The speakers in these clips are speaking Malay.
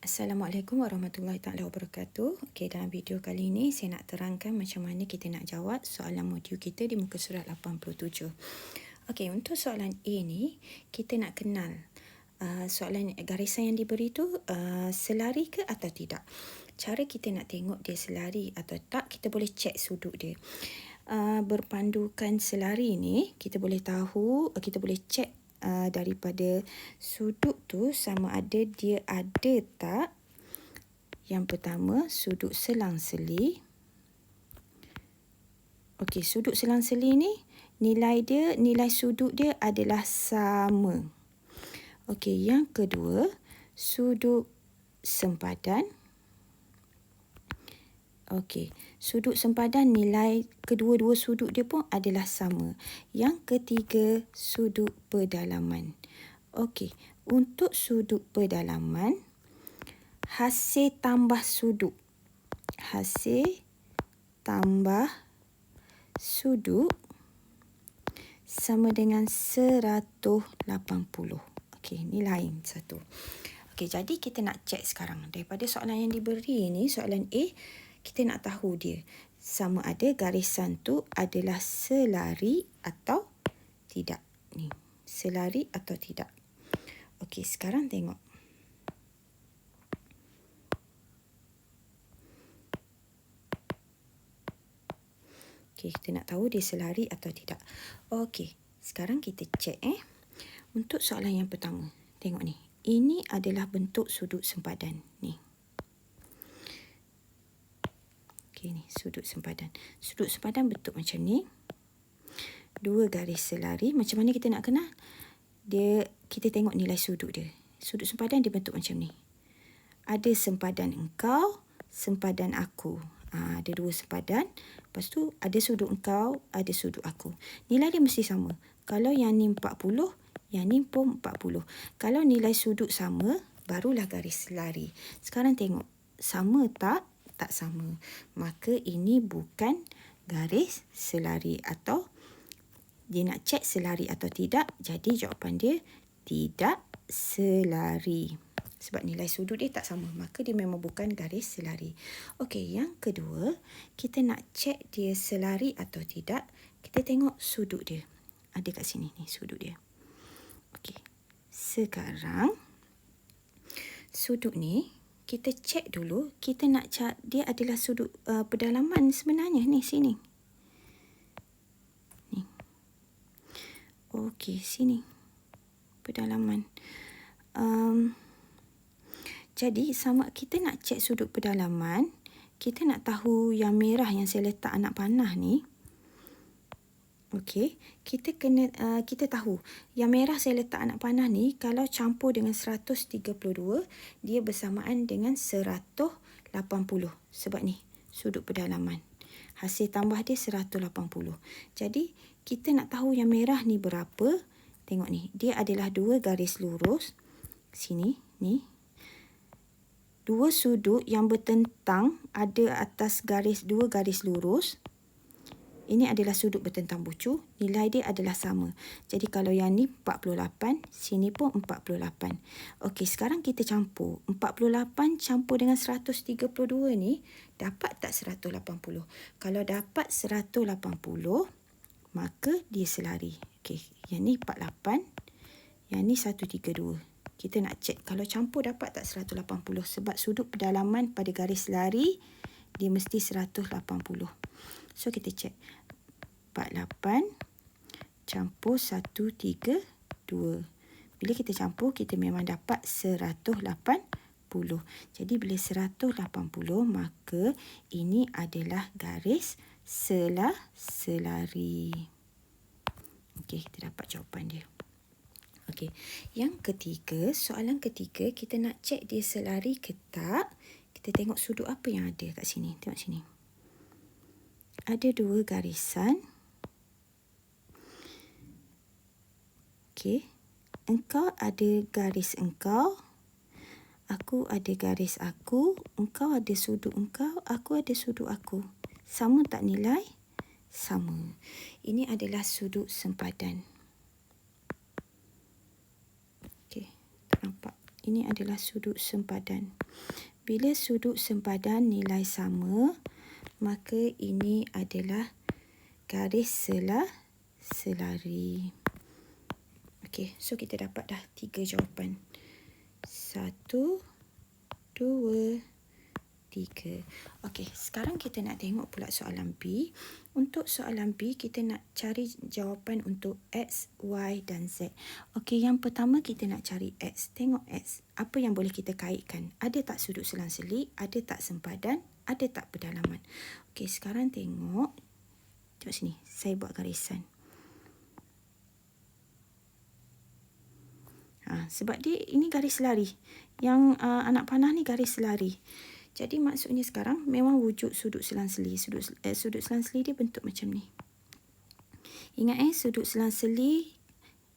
Assalamualaikum warahmatullahi taala wabarakatuh. Okey, dalam video kali ini saya nak terangkan macam mana kita nak jawab soalan modul kita di muka surat 87. Okey, untuk soalan A ni kita nak kenal soalan garisan yang diberi tu selari ke atau tidak. Cara kita nak tengok dia selari atau tak, kita boleh cek sudut dia. Berpandukan selari ni kita boleh tahu, kita boleh cek daripada sudut tu sama ada dia ada tak. Yang pertama, sudut selang-seli. Okey, sudut selang-seli ni nilai sudut dia adalah sama. Okey, yang kedua, sudut sempadan. Okey, sudut sempadan nilai kedua-dua sudut dia pun adalah sama. Yang ketiga, sudut pedalaman. Okey, untuk sudut pedalaman, hasil tambah sudut. Hasil tambah sudut sama dengan 180. Okey, ni lain satu. Okey, jadi kita nak cek sekarang. Daripada soalan yang diberi ni, soalan A, kita nak tahu dia sama ada garisan tu adalah selari atau tidak. Ni, selari atau tidak. Okey, sekarang tengok. Okey, kita nak tahu dia selari atau tidak. Okey, sekarang kita cek Untuk soalan yang pertama, tengok ni. Ini adalah bentuk sudut sempadan ni. Okey, ni sudut sempadan. Sudut sempadan bentuk macam ni. Dua garis selari. Macam mana kita nak kenal? Kita tengok nilai sudut dia. Sudut sempadan dia bentuk macam ni. Ada sempadan engkau, sempadan aku. Ada dua sempadan. Lepas tu ada sudut engkau, ada sudut aku. Nilai dia mesti sama. Kalau yang ni 40, yang ni pun 40. Kalau nilai sudut sama, barulah garis selari. Sekarang tengok, sama tak? Tak sama. Maka ini bukan garis selari, atau dia nak cek selari atau tidak. Jadi jawapan dia tidak selari. Sebab nilai sudut dia tak sama. Maka dia memang bukan garis selari. Okey, yang kedua, kita nak cek dia selari atau tidak. Kita tengok sudut dia. Ada kat sini ni sudut dia. Okey. Sekarang sudut ni kita cek dulu. Kita nak cek dia adalah sudut pedalaman sebenarnya ni sini. Ni. Okey, sini. Pedalaman. Jadi sama kita nak cek sudut pedalaman, kita nak tahu yang merah yang saya letak anak panah ni. Okey, kita tahu yang merah saya letak anak panah ni kalau campur dengan 132 dia bersamaan dengan 180. Sebab ni sudut pedalaman. Hasil tambah dia 180. Jadi kita nak tahu yang merah ni berapa. Tengok ni, dia adalah dua garis lurus. Sini, ni. Dua sudut yang bertentang ada atas dua garis lurus. Ini adalah sudut bertentang bucu. Nilai dia adalah sama. Jadi kalau yang ni 48, sini pun 48. Okey, sekarang kita campur. 48 campur dengan 132 ni, dapat tak 180? Kalau dapat 180, maka dia selari. Okey, yang ni 48, yang ni 132. Kita nak cek kalau campur dapat tak 180. Sebab sudut pedalaman pada garis selari, dia mesti 180. So kita cek. 48 campur 132. Bila kita campur, kita memang dapat 180. Jadi bila 180, maka ini adalah garis selari. Okey, kita dapat jawapan dia. Okey, yang ketiga, soalan ketiga, kita nak cek dia selari ke tak. Kita tengok sudut apa yang ada kat sini. Tengok sini. Ada dua garisan. Okey, engkau ada garis engkau. Aku ada garis aku. Engkau ada sudut engkau. Aku ada sudut aku. Sama tak nilai? Sama. Ini adalah sudut sempadan. Okey, nampak? ini adalah sudut sempadan. Bila sudut sempadan nilai sama, maka ini adalah garis selari. Okey, so kita dapat dah 3 jawapan. 1, 2, 3. Okey, sekarang kita nak tengok pula soalan B. Untuk soalan B, kita nak cari jawapan untuk X, Y dan Z. Okey, yang pertama kita nak cari X. Tengok X. Apa yang boleh kita kaitkan? Ada tak sudut selang-seli? Ada tak sempadan? Ada tak pedalaman? Okey, sekarang tengok. Tengok sini. Saya buat garisan. Sebab dia ini garis selari. Yang anak panah ni garis selari. Jadi maksudnya sekarang memang wujud sudut selang-seli. Sudut selang-seli dia bentuk macam ni. Ingat sudut selang-seli,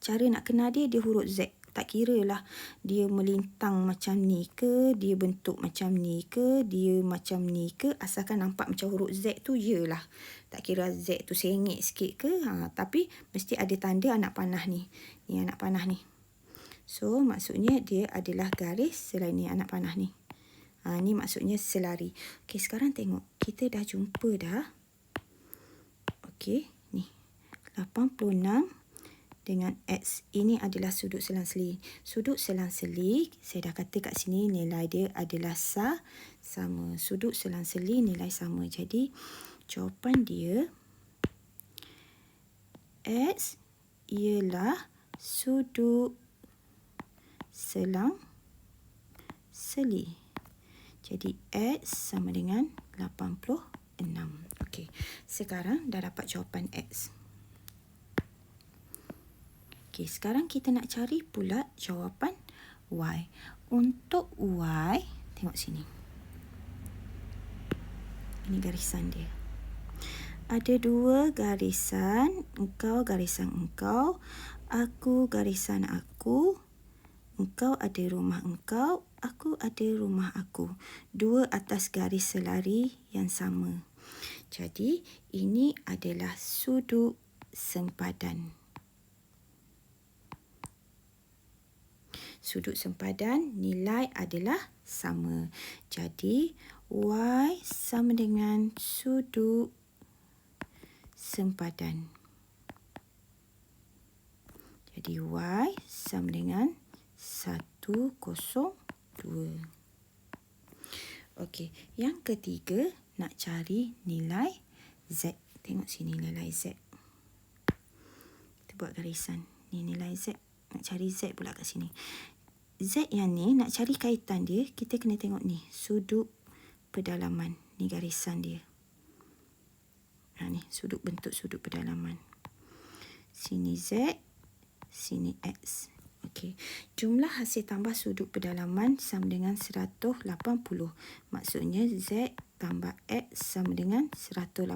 cara nak kenal dia huruf Z. Tak kira lah dia melintang macam ni ke, dia bentuk macam ni ke, dia macam ni ke, asalkan nampak macam huruf Z tu je lah. Tak kira Z tu sengit sikit ke, tapi mesti ada tanda anak panah ni. Ni anak panah ni. So, maksudnya dia adalah garis selari ni, anak panah ni. Ni maksudnya selari. Okey, sekarang tengok. Kita dah jumpa dah. Okey, ni. 86 dengan X. Ini adalah sudut selang-seli. Sudut selang-seli, saya dah kata kat sini nilai dia adalah sama. Sudut selang-seli nilai sama. Jadi, jawapan dia X ialah sudut selang-seli. Jadi X sama dengan 86. Okey, sekarang dah dapat jawapan X. Okey, sekarang kita nak cari pula jawapan Y. Untuk Y, tengok sini. Ini garisan dia. Ada 2 garisan, engkau garisan engkau, aku garisan aku. Engkau ada rumah engkau, aku ada rumah aku. 2 atas garis selari yang sama. Jadi, ini adalah sudut sempadan. Sudut sempadan nilai adalah sama. Jadi, Y sama dengan sudut sempadan. Jadi, Y sama dengan 102. Okey, yang ketiga nak cari nilai Z. Tengok sini nilai Z. Kita buat garisan. Ni nilai Z. Nak cari Z pula kat sini. Z yang ni nak cari kaitan dia, kita kena tengok ni, sudut pedalaman. Ni garisan dia. Ni bentuk sudut pedalaman. Sini Z, sini X. Okey, jumlah hasil tambah sudut pedalaman sama dengan 180. Maksudnya Z tambah X sama dengan 180.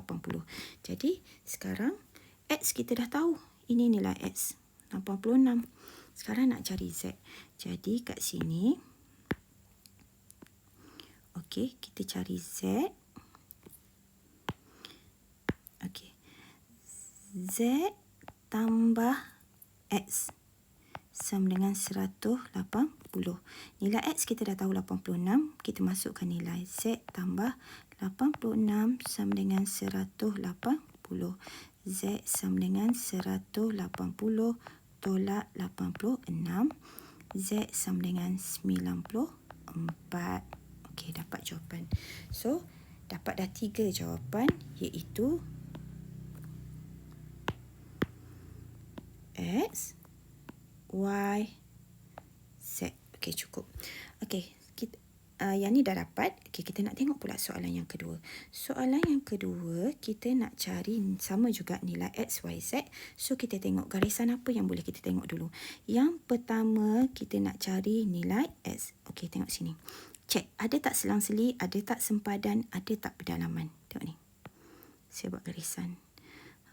Jadi, sekarang X kita dah tahu. Ini nilai X, 86. Sekarang nak cari Z. Jadi, kat sini, okey, kita cari Z. Okey, Z tambah X sama dengan 180. Nilai X kita dah tahu 86. Kita masukkan nilai Z tambah 86 sama dengan 180. Z sama dengan 180 tolak 86. Z sama dengan 94. Okey, dapat jawapan. So, dapat dah 3 jawapan, iaitu X, Y, Z. Okey, cukup. Okey, yang ni dah dapat. Okey, kita nak tengok pula soalan yang kedua. Soalan yang kedua, kita nak cari sama juga nilai X, Y, Z. So, kita tengok garisan apa yang boleh kita tengok dulu. Yang pertama, kita nak cari nilai X. Okey, tengok sini. Cek, ada tak selang-seli, ada tak sempadan, ada tak pedalaman. Tengok ni. Saya buat garisan.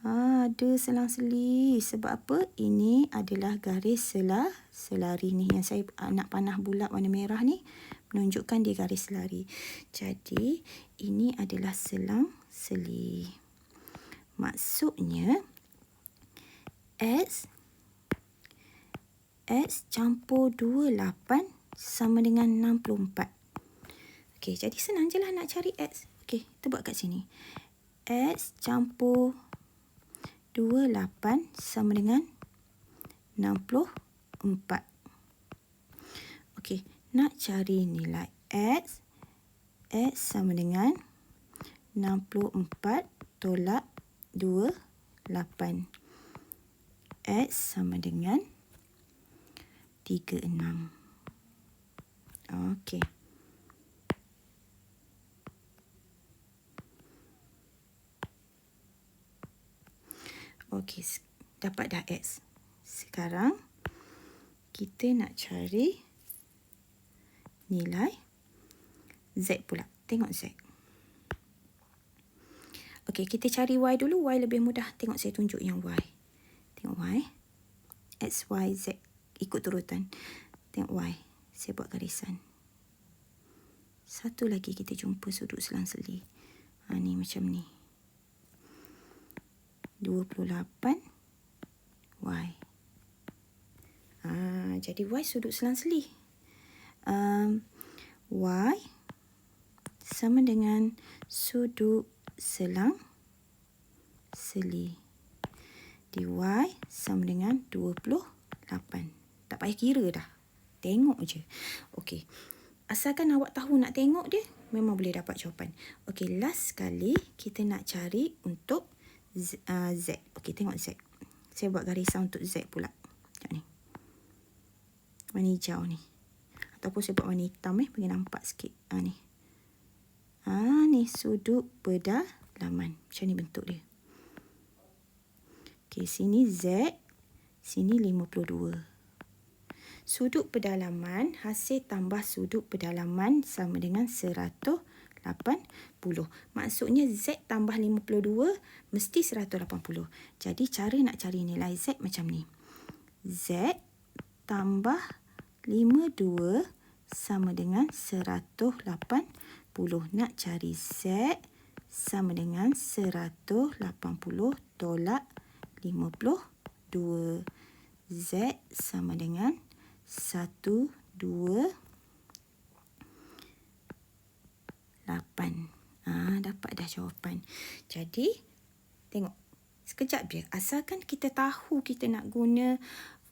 Ada selang-seli. Sebab apa? Ini adalah garis selari ni. Yang saya nak panah bulat warna merah ni menunjukkan dia garis selari. Jadi, ini adalah selang-seli. Maksudnya, X campur 28 sama dengan 64. Okey, jadi senang je lah nak cari X. Okey, kita buat kat sini. X campur 28 sama dengan 64. Okey, nak cari nilai X. X sama dengan 64 tolak 28. X sama dengan 36. Okey. Okey, dapat dah X. Sekarang kita nak cari nilai Z pula. Tengok Z. Okey, kita cari Y dulu. Y lebih mudah. Tengok saya tunjuk yang Y. Tengok Y. X, Y, Z. Ikut turutan. Tengok Y. Saya buat garisan. Satu lagi kita jumpa sudut selang-seli. Ni macam ni. 28 Y. Jadi Y sudut selang-seli. Y sama dengan sudut selang-seli. Dy sama dengan 28. Tak payah kira dah. Tengok je. Okey. Asalkan awak tahu nak tengok dia, memang boleh dapat jawapan. Okey, last sekali kita nak cari untuk Z. Okey, tengok Z. Saya buat garisan untuk Z pula. Tengok ni. Warna hijau ni. Ataupun saya buat warna hitam bagi nampak sikit. Ni. Ni sudut pedalaman. Macam ni bentuk dia. Okey, sini Z, sini 52. Sudut pedalaman, hasil tambah sudut pedalaman sama dengan 180. Maksudnya Z tambah 52 mesti 180. Jadi cara nak cari nilai Z macam ni. Z tambah 52 sama dengan 180. Nak cari Z sama dengan 180 tolak 52. Z sama dengan 128. Dapat dah jawapan. Jadi, tengok. Sekejap je. Asalkan kita tahu kita nak guna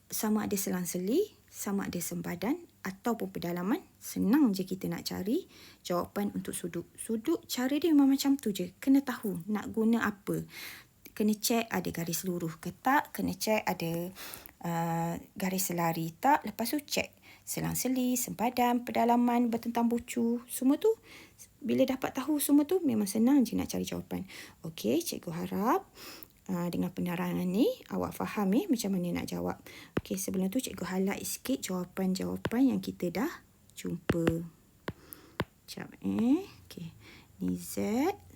sama ada selang-seli, sama ada sempadan ataupun pedalaman, senang je kita nak cari jawapan untuk sudut. Sudut cara dia memang macam tu je. Kena tahu nak guna apa. Kena cek ada garis lurus ke tak, kena cek ada garis selari tak, lepas tu cek selang-seli, sempadan, pedalaman, bertentang bucu, semua tu bila dapat tahu semua tu memang senang je nak cari jawapan. Okey, cikgu harap dengan penerangan ni awak faham macam mana nak jawab. Okey, sebelum tu cikgu highlight sikit jawapan-jawapan yang kita dah jumpa. Sekejap okey. Ni Z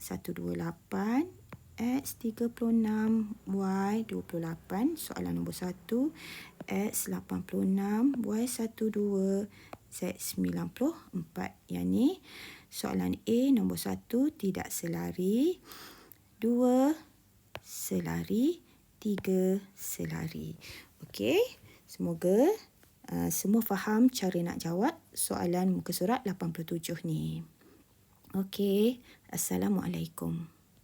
128, X 36, Y 28, soalan nombor 1, X 86, Y 12, Z 94. Yang ni soalan A nombor 1 tidak selari, 2 selari, 3 selari. Okey, semoga semua faham cara nak jawab soalan muka surat 87 ni. Okey, Assalamualaikum.